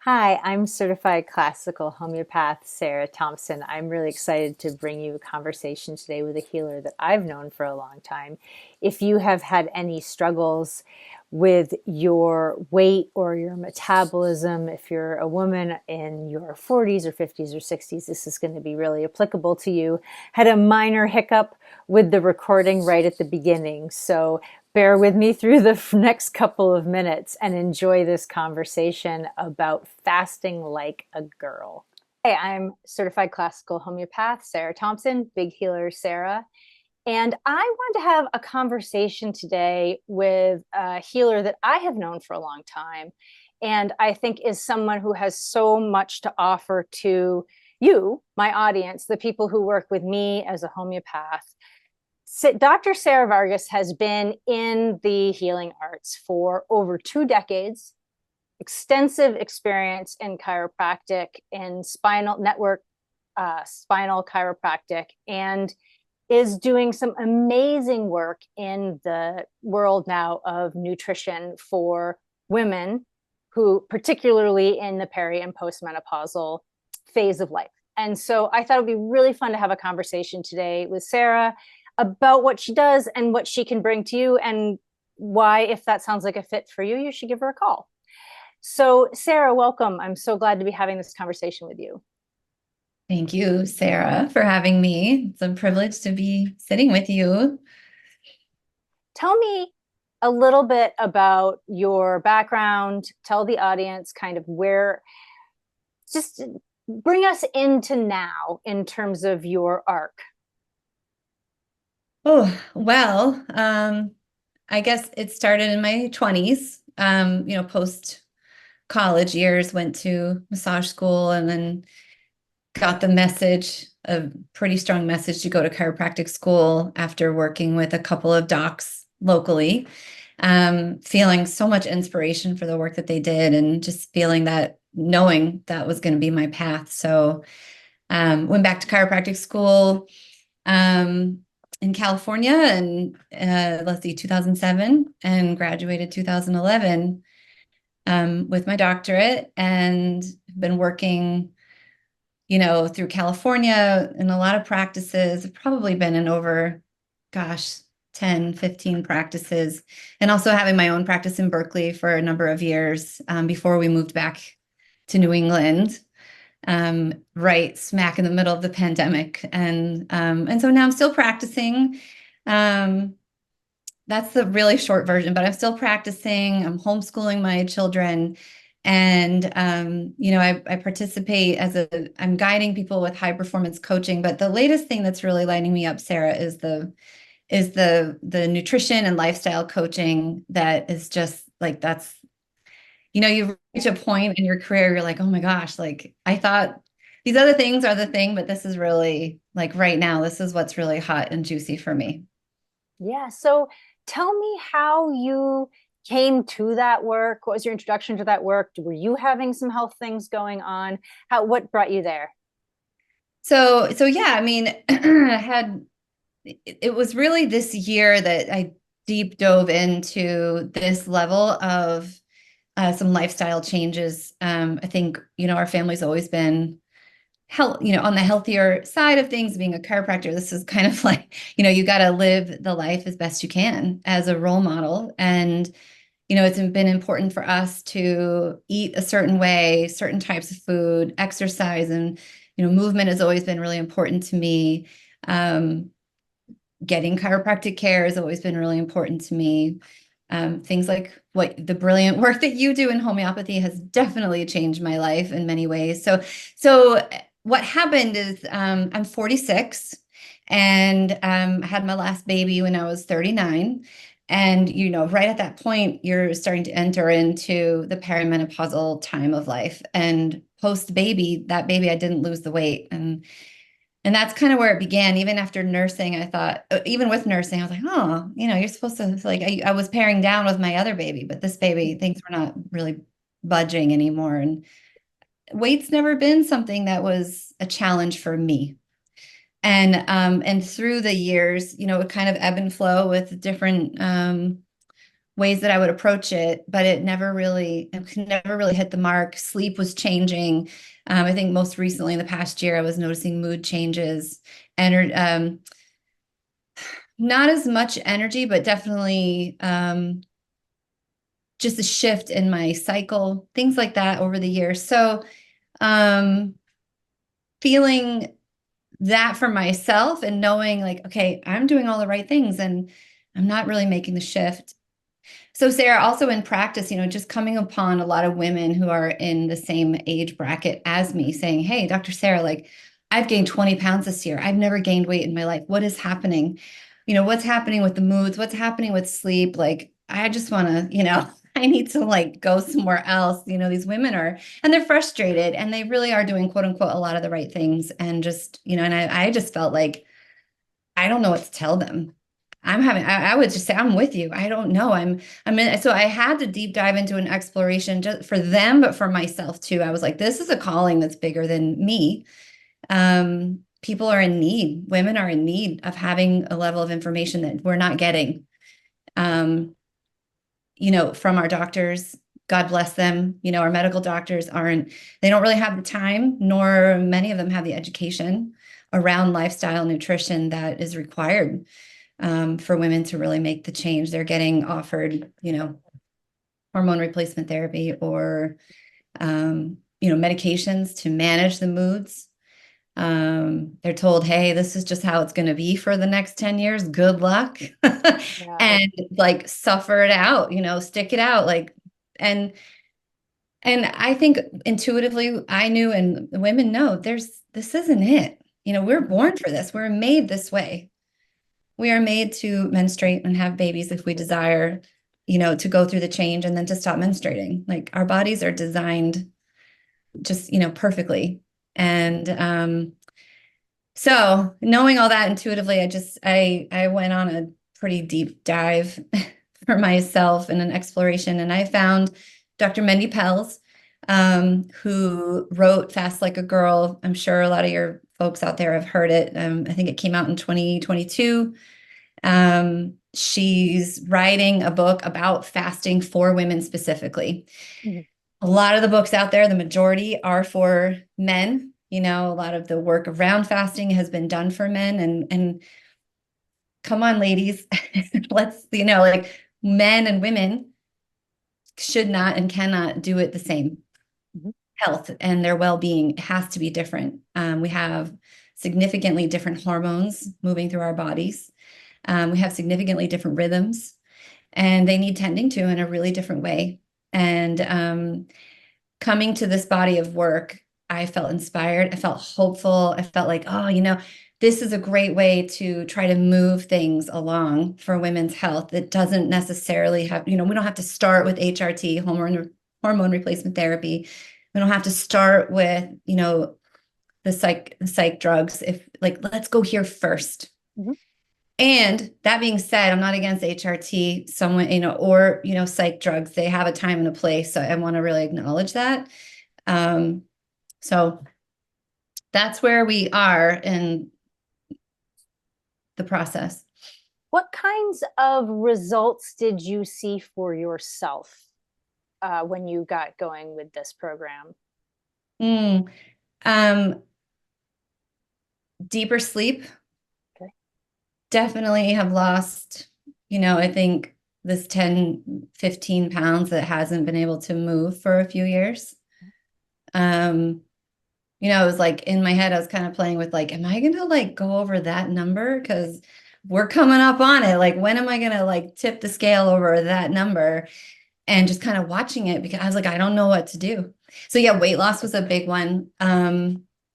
Hi, I'm certified classical homeopath Sarah Thompson. I'm really excited to bring you a conversation today with a healer that I've known for a long time. If you have had any struggles with your weight or your metabolism, if you're a woman in your 40s or 50s or 60s, this is going to be really applicable to you. Had a minor hiccup with the recording right at the beginning, so bear with me through the next couple of minutes and enjoy this conversation about fasting like a girl. Hey, I'm certified classical homeopath Sarah Thompson, big healer Sarah. And I want to have a conversation today with a healer that I have known for a long time. And I think is someone who has so much to offer to you, my audience, the people who work with me as a homeopath. Dr. Sara Vargas has been in the healing arts for over 2 decades, extensive experience in chiropractic and spinal network, spinal chiropractic, and is doing some amazing work in the world now of nutrition for women who, particularly in the peri and postmenopausal phase of life. And so I thought it would be really fun to have a conversation today with Sarah about what she does and what she can bring to you, and why, if that sounds like a fit for you, you should give her a call. So, Sarah, welcome. I'm so glad to be having this conversation with you. Thank you, Sarah, for having me. It's a privilege to be sitting with you. Tell me a little bit about your background. Tell the audience kind of where, just bring us into now in terms of your arc. Oh, well, I guess it started in my 20s, post college years, went to massage school and then got the message, a pretty strong message to go to chiropractic school after working with a couple of docs locally, feeling so much inspiration for the work that they did and just feeling that, knowing that was going to be my path. So went back to chiropractic school in California and let's see, 2007, and graduated 2011 with my doctorate, and been working through California in a lot of practices. I've probably been in over, gosh, 10, 15 practices, and also having my own practice in Berkeley for a number of years before we moved back to New England, right smack in the middle of the pandemic. And so now I'm still practicing. That's the really short version, but I'm still practicing. I'm homeschooling my children. And, I participate I'm guiding people with high performance coaching. But the latest thing that's really lighting me up, Sarah, is the nutrition and lifestyle coaching. That is just like, you reach a point in your career, you're like, oh my gosh, like I thought these other things are the thing, but this is really like right now, this is what's really hot and juicy for me. Yeah. So tell me how you came to that work. What was your introduction to that work? Were you having some health things going on? What brought you there? So yeah, I mean, it was really this year that I deep dove into this level of some lifestyle changes. I think, our family's always been on the healthier side of things. Being a chiropractor, this is kind of like, you got to live the life as best you can as a role model. And, it's been important for us to eat a certain way, certain types of food, exercise, and, movement has always been really important to me. Getting chiropractic care has always been really important to me. Things like what the brilliant work that you do in homeopathy has definitely changed my life in many ways. So what happened is I'm 46, and I had my last baby when I was 39. And, right at that point, you're starting to enter into the perimenopausal time of life. And post baby, that baby, I didn't lose the weight. And that's kind of where it began. Even after nursing, I thought, even with nursing, I was like, oh, you're supposed to, like, I was paring down with my other baby, but this baby, things were not really budging anymore. And weight's never been something that was a challenge for me. And through the years, it kind of ebb and flow with different ways that I would approach it, but it could never really hit the mark. Sleep was changing. I think most recently in the past year, I was noticing mood changes, and not as much energy, but definitely just a shift in my cycle, things like that over the years. So um, feeling that for myself and knowing like, okay, I'm doing all the right things and I'm not really making the shift. So Sarah, also in practice, just coming upon a lot of women who are in the same age bracket as me saying, hey, Dr. Sarah, like I've gained 20 pounds this year. I've never gained weight in my life. What is happening? What's happening with the moods? What's happening with sleep? Like, I just want to, I need to like go somewhere else. These women and they're frustrated and they really are doing quote unquote a lot of the right things. And just, and I just felt like I don't know what to tell them. I would just say, I'm with you. I don't know. So I had to deep dive into an exploration just for them, but for myself too. I was like, this is a calling that's bigger than me. People are in need. Women are in need of having a level of information that we're not getting, from our doctors. God bless them. Our medical doctors they don't really have the time, nor many of them have the education around lifestyle nutrition that is required for women to really make the change. They're getting offered, hormone replacement therapy or, medications to manage the moods. They're told, hey, this is just how it's going to be for the next 10 years. Good luck. Yeah. And like suffer it out, stick it out. Like, and I think intuitively I knew, and women know this isn't it. We're born for this. We're made this way. We are made to menstruate and have babies if we desire, to go through the change and then to stop menstruating. Like our bodies are designed just, perfectly. And so knowing all that intuitively, I went on a pretty deep dive for myself in an exploration, and I found Dr. Mindy Pelz, who wrote Fast Like a Girl. I'm sure a lot of your folks out there have heard it. I think it came out in 2022. She's writing a book about fasting for women specifically. Mhm. A lot of the books out there, the majority are for men. A lot of the work around fasting has been done for men, and come on, ladies, let's, like men and women should not and cannot do it the same. Mhm. Health and their well-being has to be different. We have significantly different hormones moving through our bodies. We have significantly different rhythms, and they need tending to in a really different way. And coming to this body of work, I felt inspired. I felt hopeful. I felt like, oh, this is a great way to try to move things along for women's health. It doesn't necessarily have, we don't have to start with HRT, hormone replacement therapy. We don't have to start with, the psych drugs. If like, let's go here first. Mhm. And that being said, I'm not against HRT, someone, or, psych drugs. They have a time and a place. So I want to really acknowledge that. So that's where we are in the process. What kinds of results did you see for yourself when you got going with this program? Mm, um, deeper sleep. Okay. Definitely have lost, I think this 10, 15 pounds that hasn't been able to move for a few years. It was like in my head, I was kind of playing with like, am I going to like go over that number? Because we're coming up on it. Like, when am I going to like tip the scale over that number? And just kind of watching it because I was like, I don't know what to do. So yeah, weight loss was a big one.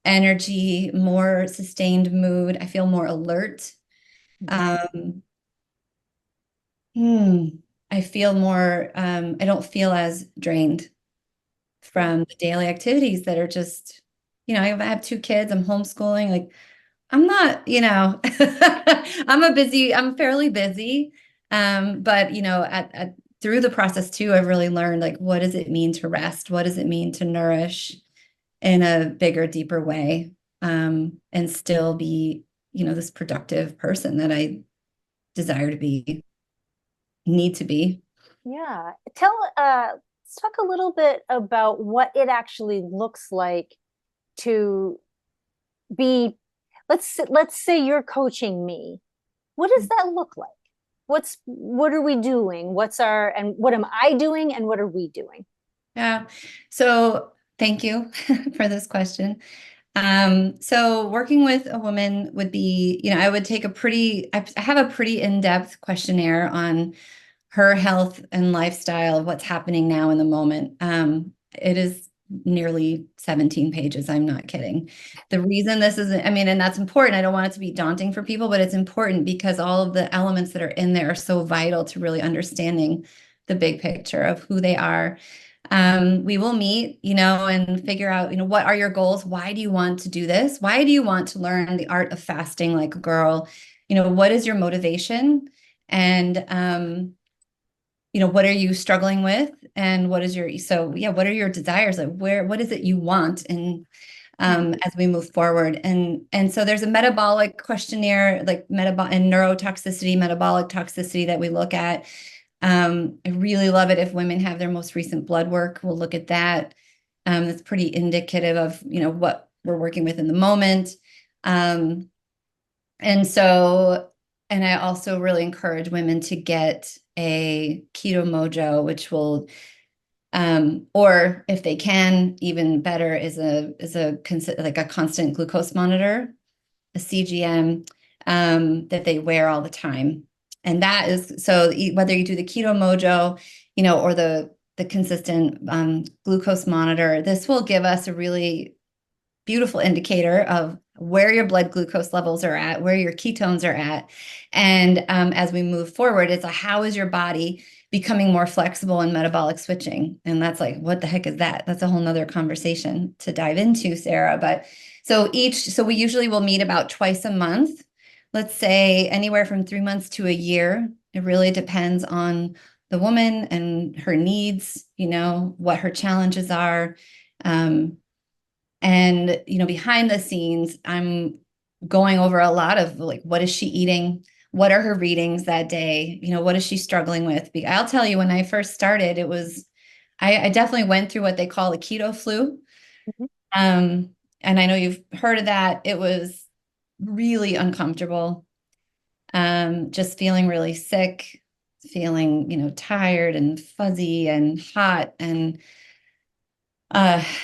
Energy, more sustained mood. I feel more alert. Um, I feel more, I don't feel as drained Yeah. from the daily activities that are just, I have two kids, I'm homeschooling. Like, I'm not, I'm fairly busy. But through the process too, I've really learned like, what does it mean to rest? What does it mean to nourish in a bigger, deeper way? And still be, this productive person that I desire to be, need to be. Yeah. Let's talk a little bit about what it actually looks like to be, let's say you're coaching me. What does that look like? What are we doing? And what am I doing and what are we doing? Yeah. So thank you for this question. So working with a woman would be, I would take I have a pretty in-depth questionnaire on her health and lifestyle, what's happening now in the moment. It is nearly 17 pages. I'm not kidding. The reason this isn't, I mean, and that's important. I don't want it to be daunting for people, but it's important because all of the elements that are in there are so vital to really understanding the big picture of who they are. We will meet, and figure out, what are your goals? Why do you want to do this? Why do you want to learn the art of fasting like a girl? What is your motivation? And, what are you struggling with? And what is what are your desires? Like what is it you want? And as we move forward. And so there's a metabolic questionnaire, like and neurotoxicity, metabolic toxicity that we look at. I really love it if women have their most recent blood work. We'll look at that. That's pretty indicative of, what we're working with in the moment. Um, and so, and I also really encourage women to get a keto mojo, which will, or if they can, even better like a constant glucose monitor, a CGM, that they wear all the time. And that is, so whether you do the keto mojo, or the consistent glucose monitor, this will give us a really beautiful indicator of where your blood glucose levels are at, where your ketones are at. And as we move forward, it's how is your body becoming more flexible and metabolic switching? And that's like, what the heck is that? That's a whole nother conversation to dive into, Sarah. But so we usually will meet about twice a month, let's say anywhere from 3 months to a year. It really depends on the woman and her needs, what her challenges are. And, behind the scenes, I'm going over a lot of like, what is she eating? What are her readings that day? What is she struggling with? I'll tell you, when I first started, I definitely went through what they call a keto flu. Mhm. And I know you've heard of that. It was really uncomfortable. Just feeling really sick, feeling, tired and fuzzy and hot and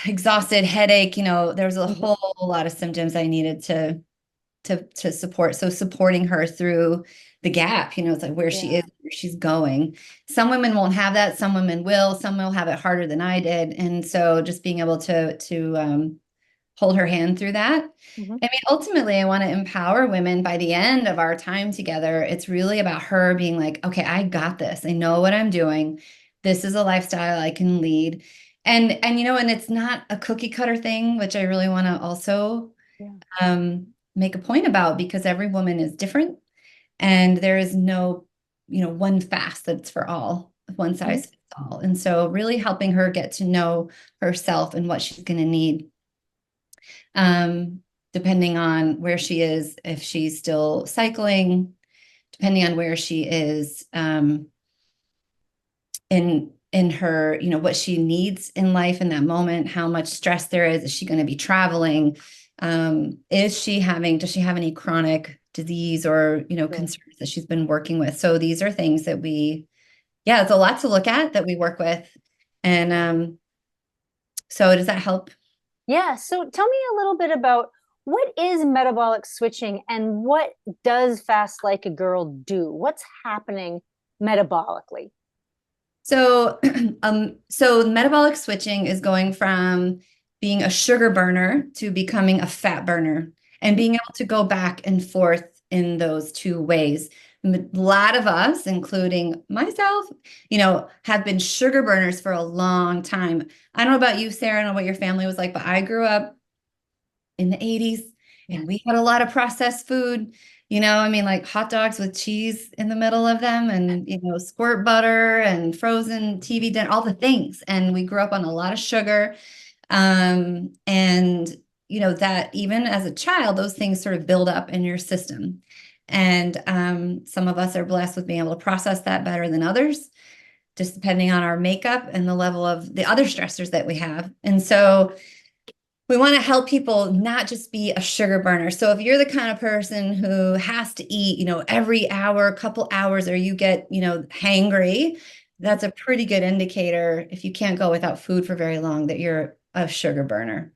exhausted, headache. There was a Mhm. whole lot of symptoms I needed to support. So supporting her through the gap, it's like where she Yeah. is, where she's going. Some women won't have that. Some women will. Some will have it harder than I did. And so just being able to hold her hand through that. Mhm. I mean, ultimately, I want to empower women by the end of our time together. It's really about her being like, okay, I got this. I know what I'm doing. This is a lifestyle I can lead. And it's not a cookie cutter thing, which I really want to also Yeah. make a point about, because every woman is different and there is no, one fast that's for all, one Mhm. size fits all. And so really helping her get to know herself and what she's going to need, um, depending on where she is, if she's still cycling, depending on where she is, in her, what she needs in life in that moment, how much stress there is she going to be traveling? Does she have any chronic disease or, Sure. concerns that she's been working with? So these are things that yeah, it's a lot to look at that we work with. And so does that help? Yeah. So tell me a little bit about what is metabolic switching and what does Fast Like a Girl do? What's happening metabolically? So, so metabolic switching is going from being a sugar burner to becoming a fat burner and Mhm. being able to go back and forth in those two ways. A lot of us, including myself, have been sugar burners for a long time. I don't know about you, Sarah, I don't know what your family was like, but I grew up in the 80s Yeah. and we had a lot of processed food. I mean, like hot dogs with cheese in the middle of them and, squirt butter and frozen TV dinner, all the things. And we grew up on a lot of sugar. And, that even as a child, those things sort of build up in your system. And some of us are blessed with being able to process that better than others. just depending on our makeup and the level of the other stressors that we have. And so we want to help people not just be a sugar burner. So if you're the kind of person who has to eat, every hour, couple hours, or you get, hangry, that's a pretty good indicator if you can't go without food for very long that you're a sugar burner.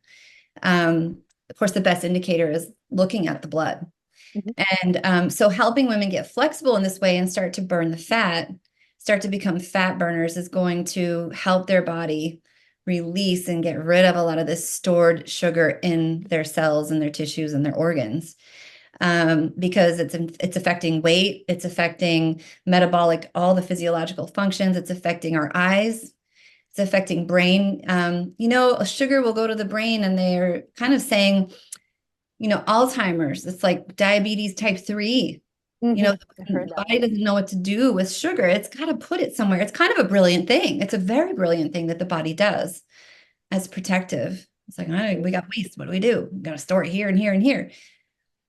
Of course, the best indicator is looking at the blood. Mhm. And so helping women get flexible in this way and start to burn the fat, start to become fat burners is going to help their body release and get rid of a lot of this stored sugar in their cells and their tissues and their organs. Because it's affecting weight, it's affecting metabolic, all the physiological functions, it's affecting our eyes, it's affecting brain. A sugar will go to the brain and they're kind of saying, Alzheimer's, it's like diabetes type 3. I've heard The that. body doesn't know what to do with sugar. It's got to put it somewhere. It's kind of a brilliant thing. It's a very brilliant thing that the body does as protective. It's like, we got waste. What do? We got to store it here and here and here.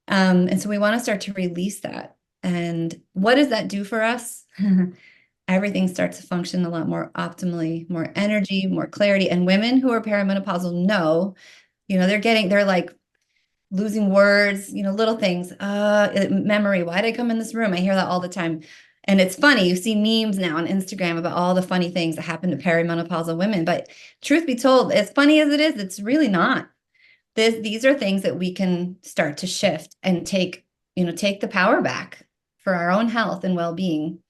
And so we want to start to release that. And what does that do for us? Everything starts to function a lot more optimally, more energy, more clarity. And women who are perimenopausal know, they're like losing words, little things, memory. Why did I come in this room? I hear that all the time. And it's funny, you see memes now on Instagram about all the funny things that happen to perimenopausal women. But truth be told, as funny as it is, it's really not. These are things that we can start to shift and take the power back for our own health and well-being.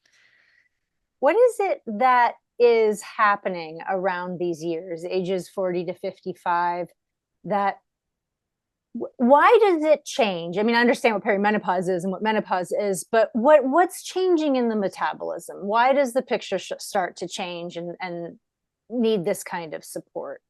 What is it that is happening around these years, ages 40 to 55, that why does it change? I mean, I understand what perimenopause is and what menopause is, but what's changing in the metabolism? Why does the picture start to change and need this kind of support?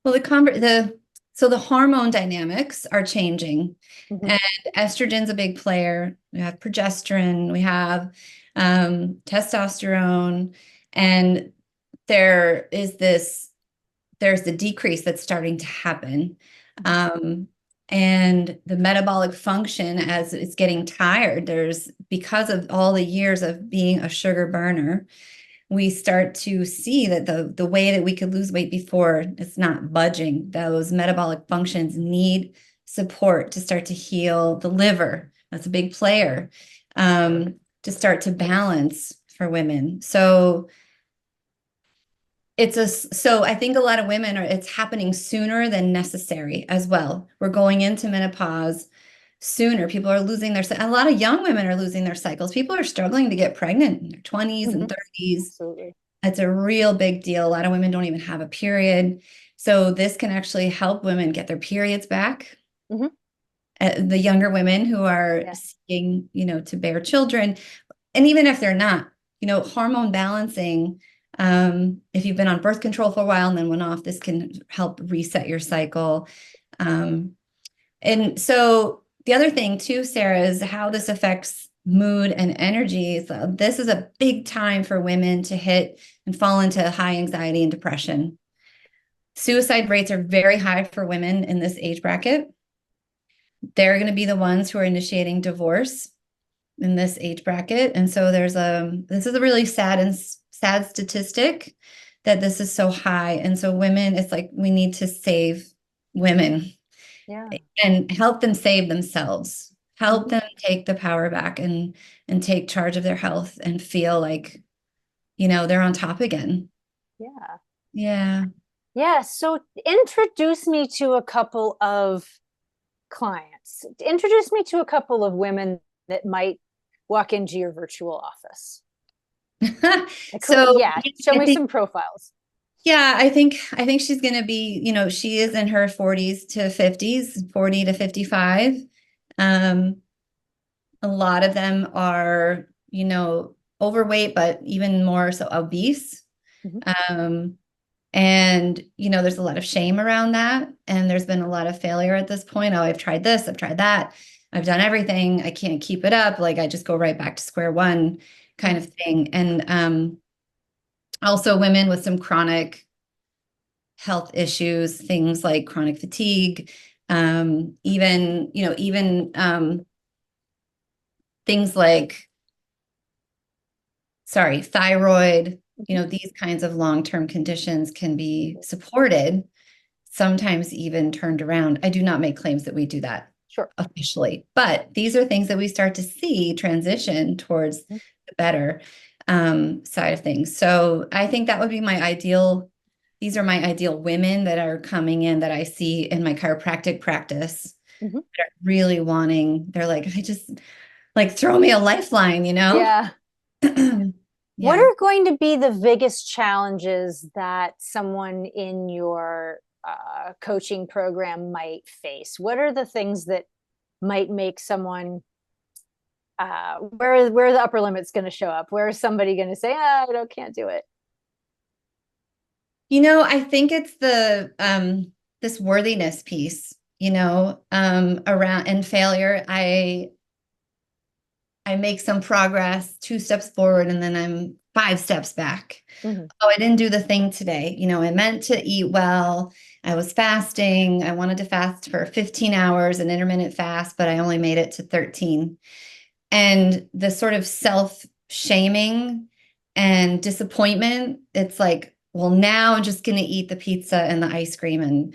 Well, the hormone dynamics are changing, Mm-hmm. and estrogen's a big player. We have progesterone, we have testosterone, and there's the decrease that's starting to happen. And the metabolic function as it's getting tired, because of all the years of being a sugar burner, we start to see that the way that we could lose weight before, it's not budging. Those metabolic functions need support to start to heal the liver. That's a big player, to start to balance for women. So I think a lot of women it's happening sooner than necessary as well. We're going into menopause sooner. People are losing a lot of young women are losing their cycles. People are struggling to get pregnant in their 20s and 30s. Absolutely. It's a real big deal. A lot of women don't even have a period. So this can actually help women get their periods back. Mm-hmm. The younger women who are seeking, to bear children. And even if they're not, hormone balancing, if you've been on birth control for a while and then went off, this can help reset your cycle. And so the other thing too, Sarah, is how this affects mood and energy. So this is a big time for women to hit and fall into high anxiety and depression. Suicide rates are very high for women in this age bracket. They're going to be the ones who are initiating divorce in this age bracket. And so this is a really sad statistic that this is so high. And so women, it's like we need to save women. Yeah. And help them save themselves, help them take the power back and take charge of their health and feel like, they're on top again. Yeah. Yeah. Yeah. So introduce me to a couple of clients. Introduce me to a couple of women that might walk into your virtual office. So yeah, show me some profiles. Yeah, I think she's going to be, she is in her 40s to 50s, 40 to 55. A lot of them are, overweight, but even more so obese. Mm-hmm. And, there's a lot of shame around that. And there's been a lot of failure at this point. Oh, I've tried this, I've tried that. I've done everything. I can't keep it up. Like I just go right back to square one kind of thing. And also women with some chronic health issues, things like chronic fatigue, even things like, thyroid, these kinds of long-term conditions can be supported, sometimes even turned around. I do not make claims that we do that Sure. officially, but these are things that we start to see transition towards Mhm. the better side of things. So I think that would be my ideal. These are my ideal women that are coming in that I see in my chiropractic practice. Mhm. They're really wanting, they're like, I just like throw me a lifeline, you know? Yeah. What Yeah. are going to be the biggest challenges that someone in your coaching program might face? What are the things that might make someone where the upper limit's going to show up? Where is somebody going to say, I don't can't do it? I think it's the this worthiness piece, around and failure. I make some progress, 2 steps forward, and then I'm 5 steps back. Mhm. Oh, I didn't do the thing today. I meant to eat well. I was fasting. I wanted to fast for 15 hours, an intermittent fast, but I only made it to 13. And the sort of self-shaming and disappointment, it's like, well, now I'm just going to eat the pizza and the ice cream and,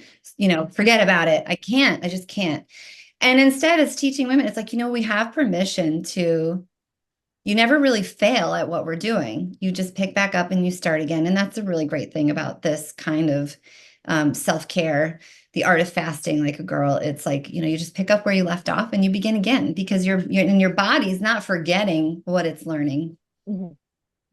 forget about it. I can't. I just can't. And instead, it's teaching women, it's like, we have permission to, you never really fail at what we're doing. You just pick back up and you start again. And that's a really great thing about this kind of self-care, the art of fasting like a girl. It's like, you just pick up where you left off and you begin again because your body's not forgetting what it's learning. Mhm.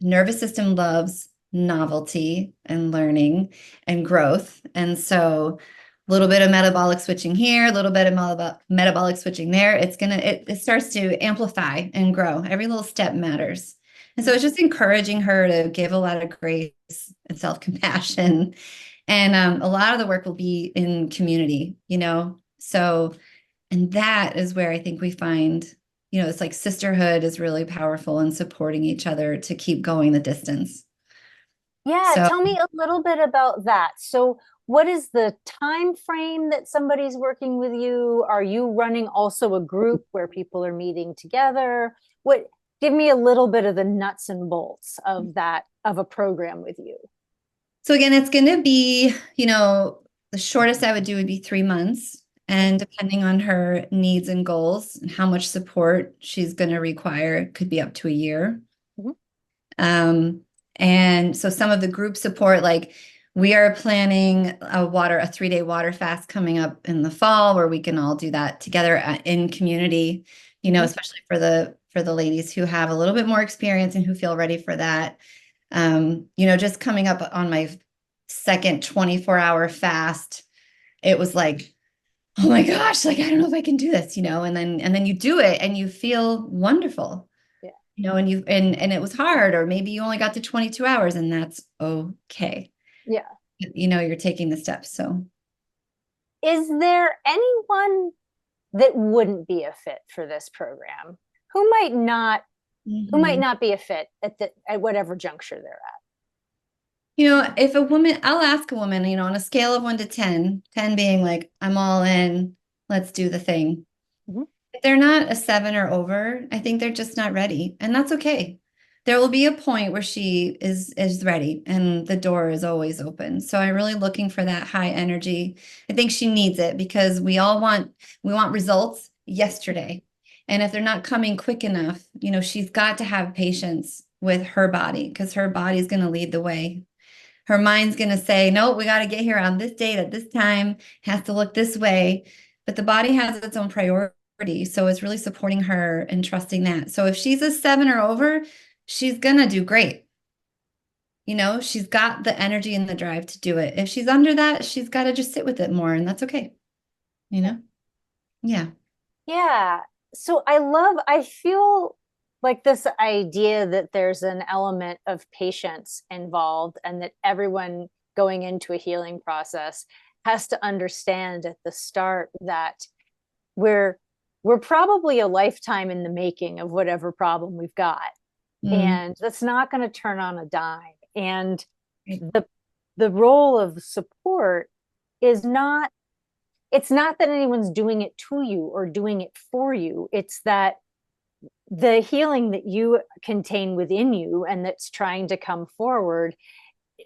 Nervous system loves novelty and learning and growth. And so a little bit of metabolic switching here, a little bit of metabolic switching there. It starts to amplify and grow. Every little step matters. And so it's just encouraging her to give a lot of grace and self-compassion. And a lot of the work will be in community. So, and that is where I think we find, it's like sisterhood is really powerful in supporting each other to keep going the distance. Yeah, So, tell me a little bit about that. So, what is the time frame that somebody's working with you? Are you running also a group where people are meeting together? What Give me a little bit of the nuts and bolts of that of a program with you. so again, it's going to be, the shortest I would do would be 3 months. And depending on her needs and goals and how much support she's going to require, it could be up to a year. Mhm. Um, and so some of the group support, like we are planning a 3-day water fast coming up in the fall where we can all do that together in community, Mhm. especially for the ladies who have a little bit more experience and who feel ready for that. Just coming up on my second 24-hour fast, it was like, oh my gosh, like I don't know if I can do this, and then you do it and you feel wonderful, Yeah. and it was hard, or maybe you only got to 22 hours and that's okay. Yeah. You're taking the steps. So Is there anyone that wouldn't be a fit for this program? Who might not who might mhm. not be a fit at whatever juncture they're If a woman, I'll ask a woman, on a scale of 1 to 10, 10 being like, I'm all in, let's do the thing. at? Mhm. If they're not a 7 or over, I think they're just not ready. And that's okay. There will be a point where she is ready and the door is always open. So I'm really looking for that high energy. I think she needs it because we want results yesterday. And if they're not coming quick enough, she's got to have patience with her body because her body's going to lead the way. Her mind's going to say, no, we got to get here on this date at this time, has to look this way. But the body has its own priorities. So it's really supporting her and trusting that. So if she's a 7 or over, she's going to do great. She's got the energy and the drive to do it. If she's under that, she's got to just sit with it more, and that's okay. You know? Yeah. Yeah. So I feel like this idea that there's an element of patience involved and that everyone going into a healing process has to understand at the start that we're we're probably a lifetime in the making of whatever problem we've got. Mm. And that's not going to turn on a dime. And Right. the the role of support is not it's not that anyone's doing it to you or doing it for you. It's that the healing that you contain within you and that's trying to come forward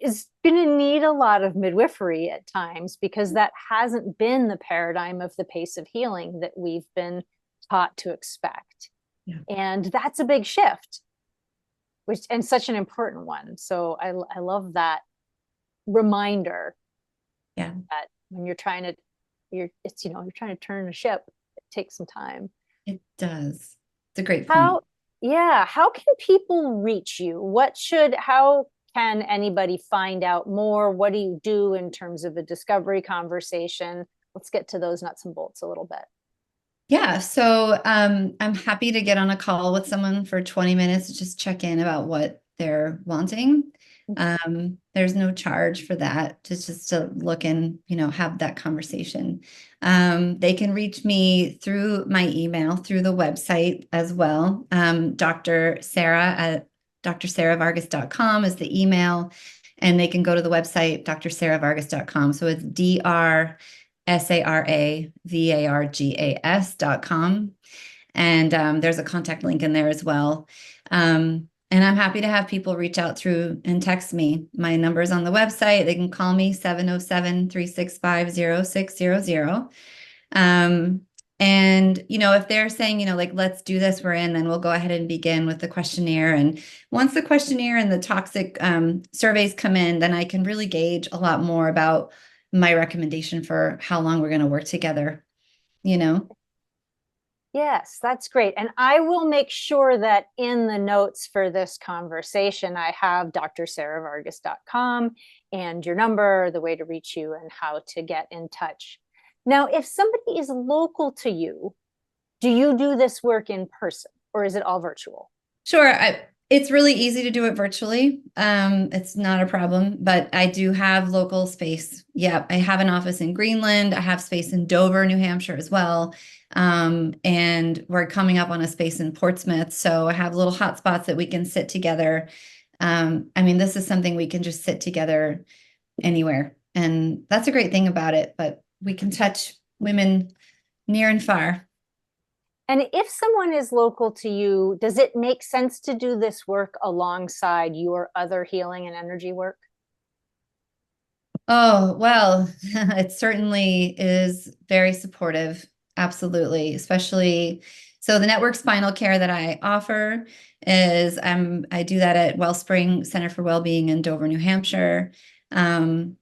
is going to need a lot of midwifery at times, because that hasn't been the paradigm of the pace of healing that we've been taught to expect. Yeah. And that's a big shift, which and such an important one. So I love that reminder Yeah, that when you're trying to you're trying to turn a ship, it takes some time. it does. It's a great point. How, yeah, how can people reach you? How can anybody find out more? What do you do in terms of a discovery conversation? Let's get to those nuts and bolts a little bit. Yeah, so I'm happy to get on a call with someone for 20 minutes to just check in about what they're wanting. There's no charge for that, just to look and, have that conversation. They can reach me through my email, through the website as well. Dr. Sarah at drsaravargas.com is the email, and they can go to the website, drsaravargas.com. So it's DRSARAVARGAS.com. And there's a contact link in there as well. And I'm happy to have people reach out through and text me. My number is on the website. They can call me 707-365-0600. And, if they're saying, like, let's do this, we're in, then we'll go ahead and begin with the questionnaire. And once the questionnaire and the toxic surveys come in, then I can really gauge a lot more about my recommendation for how long we're going to work together. Yes, that's great. And I will make sure that in the notes for this conversation, I have drsaravargas.com and your number, the way to reach you, and how to get in touch. Now, if somebody is local to you, do you do this work in person, or is it all virtual? Sure. It's really easy to do it virtually. It's not a problem, but I do have local space. Yeah, I have an office in Greenland. I have space in Dover, New Hampshire as well. And we're coming up on a space in Portsmouth. So I have little hot spots that we can sit together. This is something we can just sit together anywhere. And that's a great thing about it, but we can touch women near and far. And if someone is local to you, does it make sense to do this work alongside your other healing and energy work? Oh, well, it certainly is very supportive. Absolutely. Especially, so the network spinal care that I offer is I do that at Wellspring Center for Wellbeing in Dover, New Hampshire. And,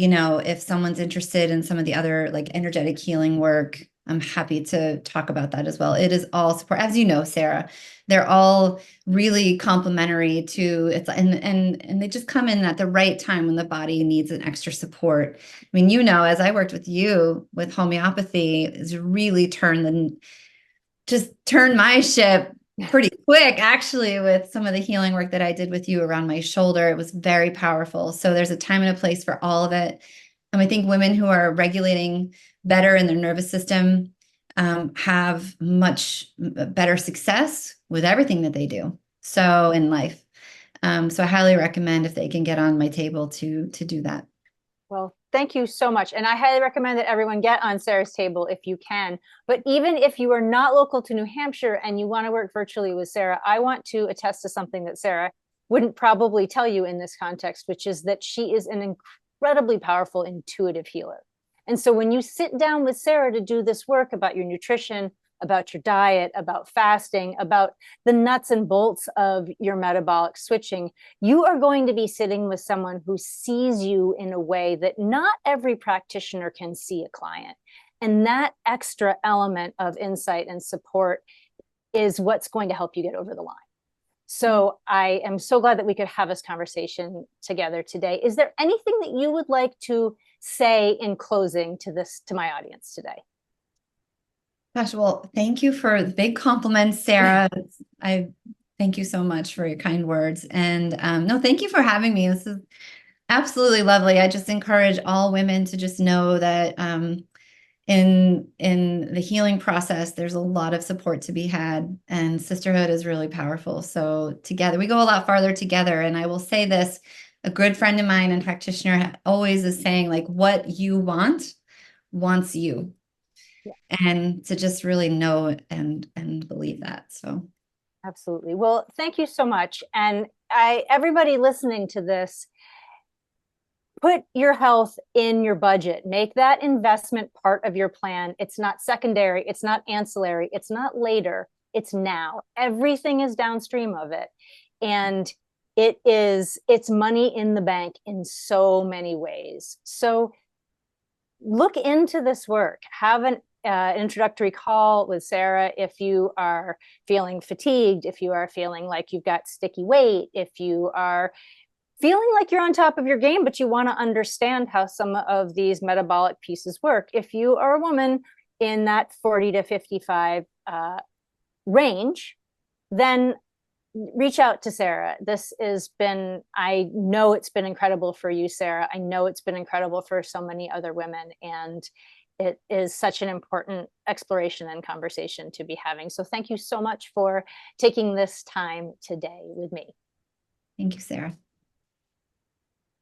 if someone's interested in some of the other like energetic healing work, I'm happy to talk about that as well. It is all support. As you know, Sarah, they're all really complementary to it's and they just come in at the right time when the body needs an extra support. As I worked with you with homeopathy, is really turned my ship pretty quick, actually, with some of the healing work that I did with you around my shoulder. It was very powerful. So there's a time and a place for all of it. And I think women who are regulating better in their nervous system have much better success with everything that they do. So in life. So I highly recommend if they can get on my table to do that. Well, thank you so much. And I highly recommend that everyone get on Sarah's table if you can. But even if you are not local to New Hampshire and you want to work virtually with Sarah, I want to attest to something that Sarah wouldn't probably tell you in this context, which is that she is an incredibly powerful intuitive healer. And so when you sit down with Sarah to do this work about your nutrition, about your diet, about fasting, about the nuts and bolts of your metabolic switching, you are going to be sitting with someone who sees you in a way that not every practitioner can see a client. And that extra element of insight and support is what's going to help you get over the line. So I am so glad that we could have this conversation together today. Is there anything that you would like to say in closing to my audience today? Gosh, well, thank you for the big compliments, Sarah. I thank you so much for your kind words. And no, thank you for having me. This is absolutely lovely. I just encourage all women to just know that in the healing process, there's a lot of support to be had, and sisterhood is really powerful. So together, we go a lot farther together. And I will say this, a good friend of mine and practitioner always is saying, like, what you want wants you. and to just really know and believe that. So Absolutely. Well, thank you so much. And everybody listening to this, put your health in your budget. Make that investment part of your plan. It's not secondary, it's not ancillary, it's not later, it's now. Everything is downstream of it. And it's money in the bank in so many ways. So look into this work. Have an introductory call with Sarah if you are feeling fatigued, if you are feeling like you've got sticky weight, if you are feeling like you're on top of your game, but you want to understand how some of these metabolic pieces work. If you are a woman in that 40 to 55 range, then reach out to Sarah. This has been, I know it's been incredible for you, Sarah. I know it's been incredible for so many other women. And it is such an important exploration and conversation to be having. So thank you so much for taking this time today with me. thank you, Sarah.